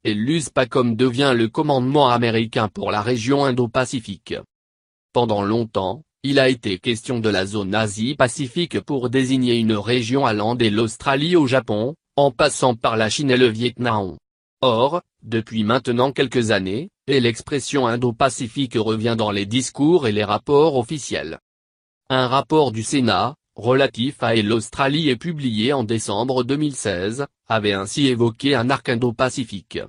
et l'USPACOM devient le commandement américain pour la région Indo-Pacifique. Pendant longtemps, il a été question de la zone Asie-Pacifique pour désigner une région allant de l'Australie au Japon, en passant par la Chine et le Vietnam. Or, depuis maintenant quelques années, l'expression Indo-Pacifique revient dans les discours et les rapports officiels. Un rapport du Sénat, relatif à l'Australie et publié en décembre 2016, avait ainsi évoqué un arc Indo-Pacifique.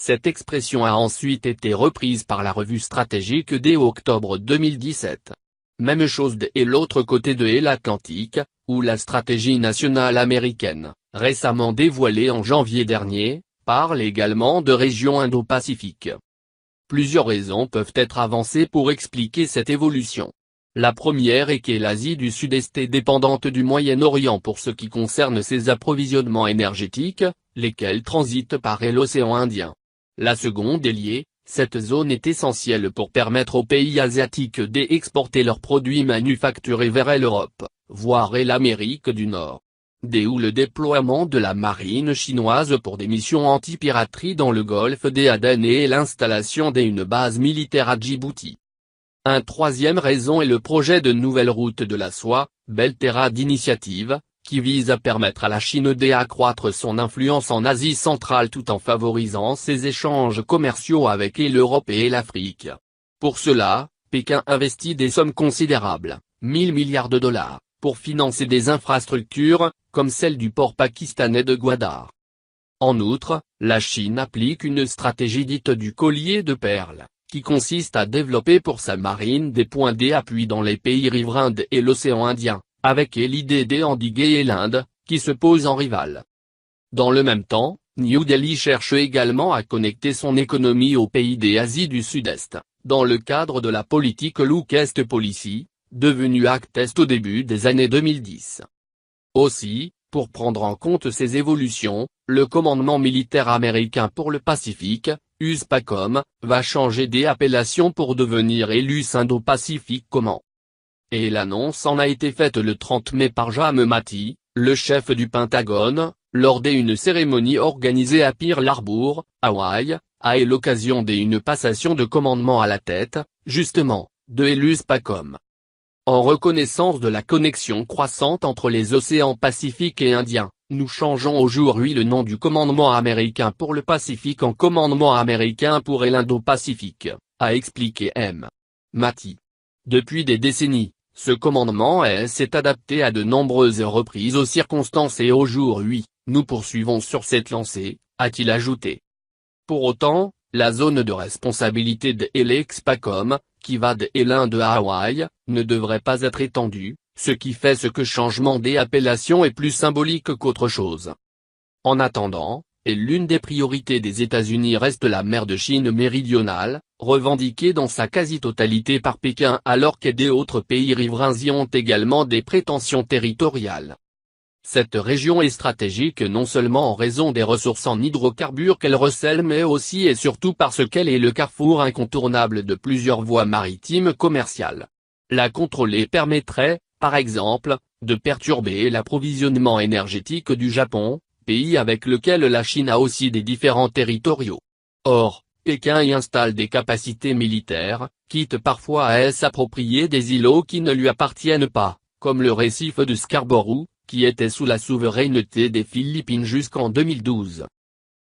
Cette expression a ensuite été reprise par la revue stratégique dès octobre 2017. Même chose de l'autre côté de l'Atlantique, où la stratégie nationale américaine, récemment dévoilée en janvier dernier, parle également de région Indo-Pacifique. Plusieurs raisons peuvent être avancées pour expliquer cette évolution. La première est que l'Asie du Sud-Est est dépendante du Moyen-Orient pour ce qui concerne ses approvisionnements énergétiques, lesquels transitent par l'océan Indien. La seconde est liée, cette zone est essentielle pour permettre aux pays asiatiques d'exporter leurs produits manufacturés vers l'Europe, voire l'Amérique du Nord. D'où le déploiement de la marine chinoise pour des missions anti-piraterie dans le golfe d'Aden et l'installation d'une base militaire à Djibouti. Un troisième raison est le projet de nouvelle route de la soie, Belt and Road Initiative, qui vise à permettre à la Chine d'accroître son influence en Asie centrale tout en favorisant ses échanges commerciaux avec l'Europe et l'Afrique. Pour cela, Pékin investit des sommes considérables, 1000 milliards de dollars, pour financer des infrastructures, comme celle du port pakistanais de Gwadar. En outre, la Chine applique une stratégie dite du collier de perles, qui consiste à développer pour sa marine des points d'appui dans les pays riverains et l'océan Indien, avec l'idée d'endiguer l'Inde, qui se pose en rival. Dans le même temps, New Delhi cherche également à connecter son économie aux pays d'Asie du Sud-Est, dans le cadre de la politique Look East Policy, devenue Act Est au début des années 2010. Aussi, pour prendre en compte ces évolutions, le commandement militaire américain pour le Pacifique, USPACOM, va changer d'appellation pour devenir l'US Indo-Pacific Command. Et l'annonce en a été faite le 30 mai par James Mattis, le chef du Pentagone, lors d'une cérémonie organisée à Pearl Harbor, Hawaï, à l'occasion d'une passation de commandement à la tête, justement, de l'USPACOM. En reconnaissance de la connexion croissante entre les océans Pacifique et Indien, nous changeons aujourd'hui le nom du commandement américain pour le Pacifique en commandement américain pour l'Indo-Pacifique, a expliqué M. Mattis. Depuis des décennies, ce commandement s'est adapté à de nombreuses reprises aux circonstances et aujourd'hui, nous poursuivons sur cette lancée, a-t-il ajouté. Pour autant, la zone de responsabilité de l'USPACOM, qui va de l'Inde à Hawaï, ne devrait pas être étendue, ce qui fait ce changement d'appellation est plus symbolique qu'autre chose. En attendant, l'une des priorités des États-Unis reste la mer de Chine méridionale, revendiquée dans sa quasi-totalité par Pékin alors que d'autres pays riverains y ont également des prétentions territoriales. Cette région est stratégique non seulement en raison des ressources en hydrocarbures qu'elle recèle mais aussi et surtout parce qu'elle est le carrefour incontournable de plusieurs voies maritimes commerciales. La contrôler permettrait, par exemple, de perturber l'approvisionnement énergétique du Japon, pays avec lequel la Chine a aussi des différends territoriaux. Or, Pékin y installe des capacités militaires, quitte parfois à s'approprier des îlots qui ne lui appartiennent pas, comme le récif de Scarborough, qui était sous la souveraineté des Philippines jusqu'en 2012.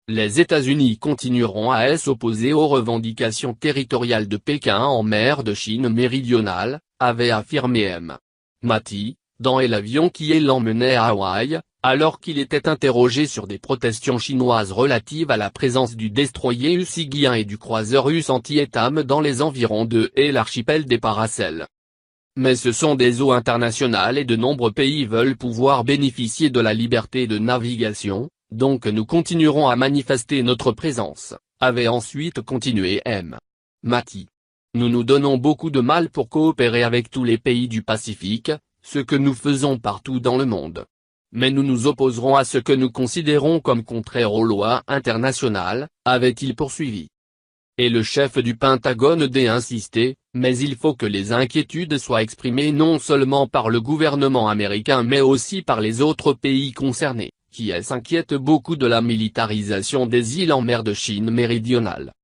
Les États-Unis continueront à s'opposer aux revendications territoriales de Pékin en mer de Chine méridionale, avait affirmé M. Mattis, dans l'avion qui l'emmenait à Hawaï, alors qu'il était interrogé sur des protestations chinoises relatives à la présence du destroyer Usigien et du croiseur Antietam dans les environs de l'archipel des Paracels. Mais ce sont des eaux internationales et de nombreux pays veulent pouvoir bénéficier de la liberté de navigation, donc nous continuerons à manifester notre présence, avait ensuite continué M. Mattis. Nous nous donnons beaucoup de mal pour coopérer avec tous les pays du Pacifique, ce que nous faisons partout dans le monde. Mais nous nous opposerons à ce que nous considérons comme contraire aux lois internationales, avait-il poursuivi. Et le chef du Pentagone insisté, mais il faut que les inquiétudes soient exprimées non seulement par le gouvernement américain mais aussi par les autres pays concernés, qui s'inquiète beaucoup de la militarisation des îles en mer de Chine méridionale.